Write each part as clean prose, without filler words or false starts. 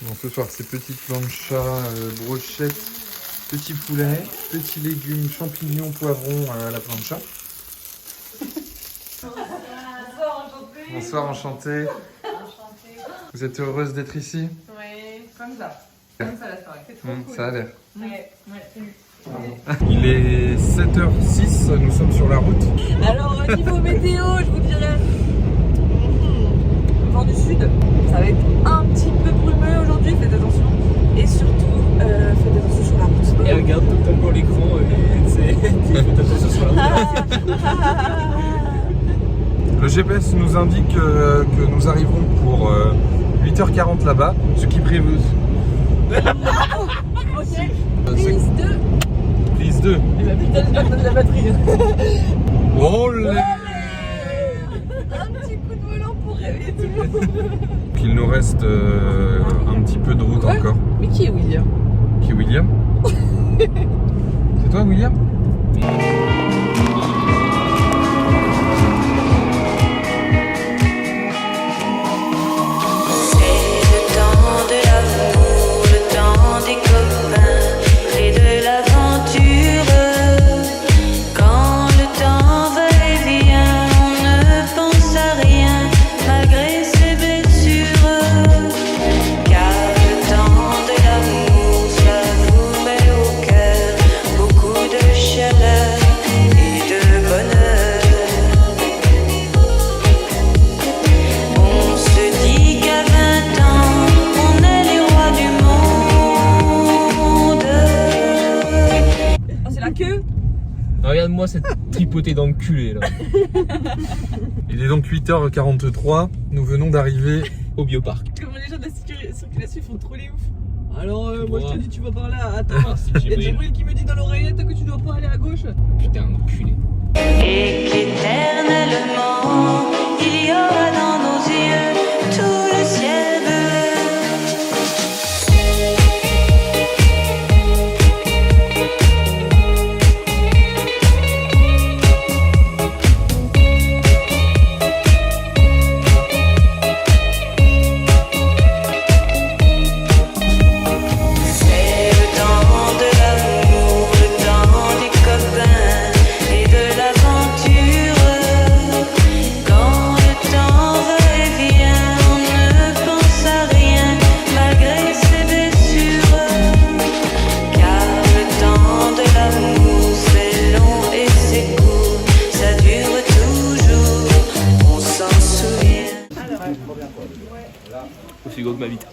Bon, ce soir, c'est petite plancha, brochette, petit poulet, petits légumes, champignons, poivrons à la plancha. Bonsoir, enchanté. Vous êtes heureuse d'être ici? Oui, comme ça. Comme ça la soirée. C'est trop cool. Ça a l'air. Ouais, salut. Il est 7h06, nous sommes sur la route. Alors, niveau météo, je vous dirais. Vent du sud, ça va être un petit peu brumeux aujourd'hui, faites attention. Et surtout, faites attention sur la route. Et regarde totalement l'écran, faites attention sur la route. Le GPS nous indique que nous arriverons pour 8h40 là-bas, ce qui prévaut. Ok, prise 2. Prise 2. Et bah putain, je donne de la batterie. Olé! Un petit coup de volant pour réveiller tout le monde. Il nous reste un petit peu de route Ouais. encore. Mais qui est William? Qui est William? C'est toi William? Regarde-moi cette tripotée d'enculé là. Il est donc 8h43, nous venons d'arriver Au bioparc. Comment les gens de la circulation font trop les ouf. Alors Moi je te dis tu vas par là, attends. Merci Il y a Djibril. Djibril qui me dit dans l'oreillette que tu dois pas aller à gauche. Putain, enculé. Et qu'éternellement il y aura dans nos yeux tout le ciel bleu. C'est le temps de l'amour, le temps des copains et de l'aventure. Quand le temps va et vient, on ne pense à rien malgré ses blessures. Car le temps de l'amour c'est long et c'est court, ça dure toujours, on s'en souvient. Aussi gros que ma bite.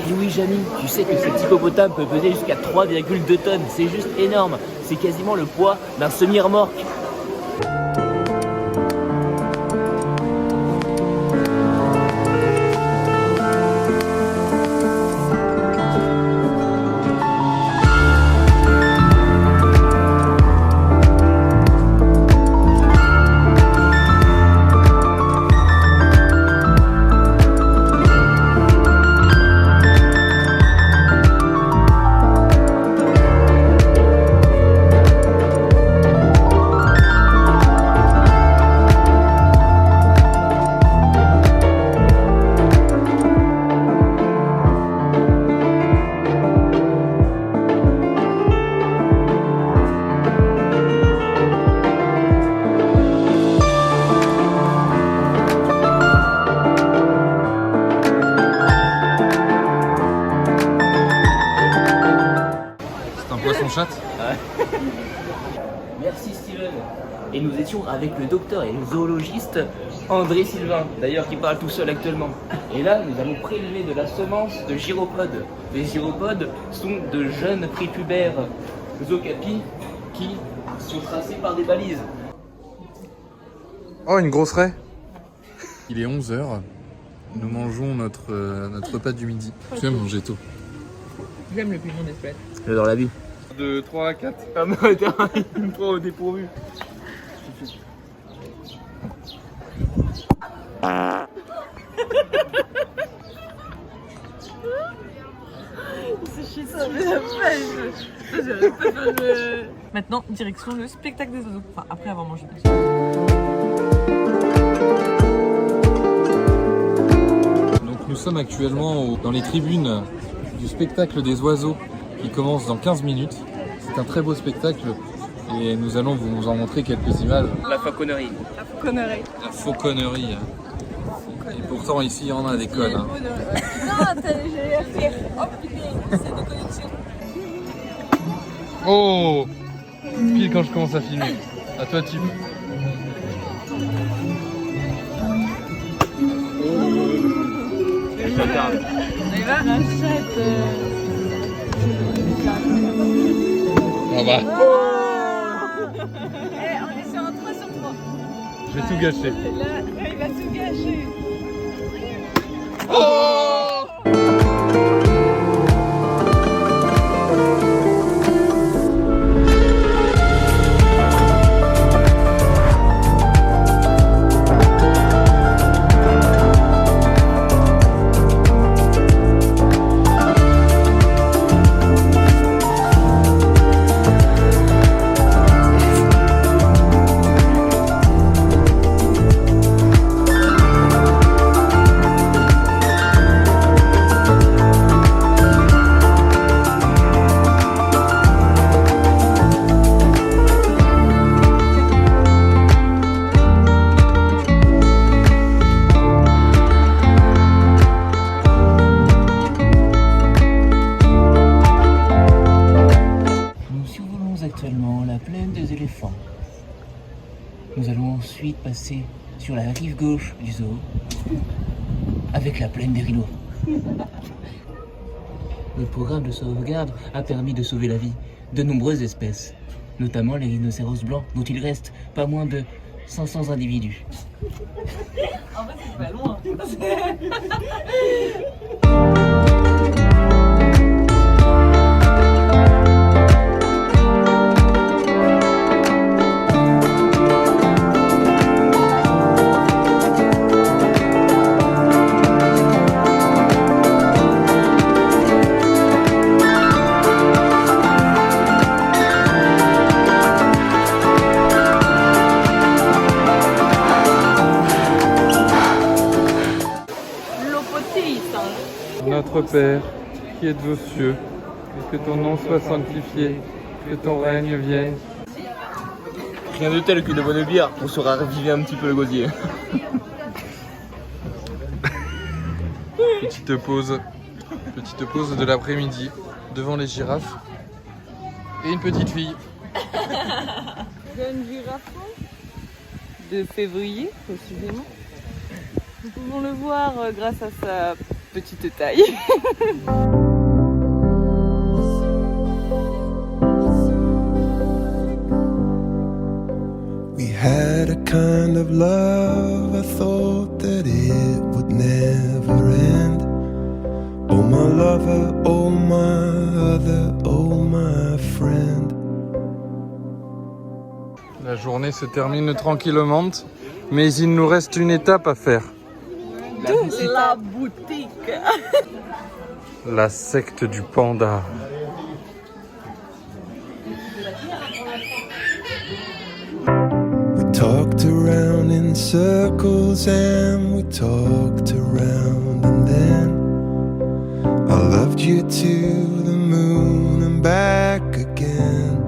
Et oui, Jamy, tu sais que cet hippopotame peut peser jusqu'à 3,2 tonnes. C'est juste énorme. C'est quasiment le poids d'un semi-remorque. C'est un poisson chatte. Merci Steven. Et nous étions avec le docteur et le zoologiste André Sylvain, d'ailleurs qui parle tout seul actuellement. Et là, nous allons prélever de la semence de gyropodes. Les gyropodes sont de jeunes prépubères okapis qui sont tracés par des balises. Oh, une grosse raie. Il est 11h. Nous mangeons notre repas du midi. Tu aimes manger tôt? J'aime le piment des fêtes. J'adore la vie. De 3 à 4. Ah non, il me prend au dépourvu. Maintenant, direction le spectacle des oiseaux. Enfin, après avoir mangé. Donc nous sommes actuellement dans les tribunes du spectacle des oiseaux qui commence dans 15 minutes. C'est un très beau spectacle et nous allons vous en montrer quelques images. La faconnerie. La fauconnerie. La fauconnerie. Et pourtant ici il y en a des codes. Hein. Non, j'ai à faire. Oh putain, c'est de connexion. Oh, pile quand je commence à filmer. À toi type. On y va? Ah bah, On est sur un 3 sur 3. je vais tout gâcher. Là, il va tout gâcher. Actuellement la plaine des éléphants. Nous allons ensuite passer sur la rive gauche du zoo avec la plaine des rhinos. Le programme de sauvegarde a permis de sauver la vie de nombreuses espèces, notamment les rhinocéros blancs dont il reste pas moins de 500 individus. En fait, c'est pas loin. Notre Père, qui êtes aux cieux, que ton nom soit sanctifié, que ton règne vienne. Rien de tel qu'une bonne bière pour se raviver un petit peu le gosier. Petite pause de l'après-midi devant les girafes et une petite fille. Jeune girafe de février, précisément. Nous pouvons le voir grâce à sa petite taille. We had a kind of love, I thought that it would never end. Oh my lover, oh my other, oh my friend. La journée se termine tranquillement, mais il nous reste une étape à faire. La boutique. La secte du panda. We talked around in circles and we talked around and then I loved you to the moon and back again.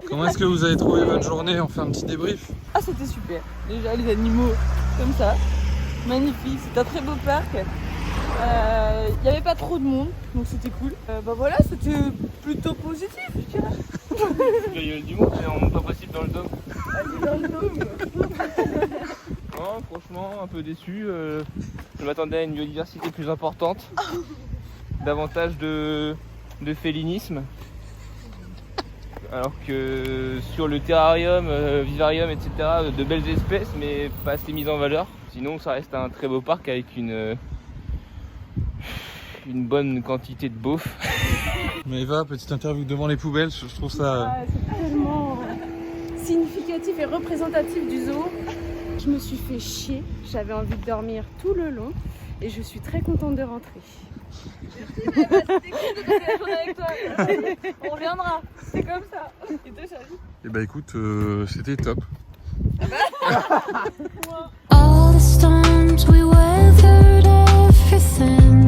Comment est-ce que vous avez trouvé votre journée? On fait un petit débrief. Ah, c'était super. Déjà, les animaux comme ça. Magnifique, c'est un très beau parc. Il n'y avait pas trop de monde, donc c'était cool. Bah voilà, c'était plutôt positif, je dirais. Il y a du monde, mais pas possible dans le dôme. Dans le dôme. Non, franchement, un peu déçu. Je m'attendais à une biodiversité plus importante. Davantage de félinisme. Alors que sur le terrarium, vivarium, etc., de belles espèces, mais pas assez mises en valeur. Sinon, ça reste un très beau parc avec une bonne quantité de beauf. Mais Eva, petite interview devant les poubelles, je trouve ça... C'est tellement significatif et représentatif du zoo. Je me suis fait chier, j'avais envie de dormir tout le long et je suis très contente de rentrer. C'était cool de passer la journée avec toi. On reviendra, c'est comme ça. Et toi, Charlie? Eh bah écoute, c'était top. All the storms we weathered, everything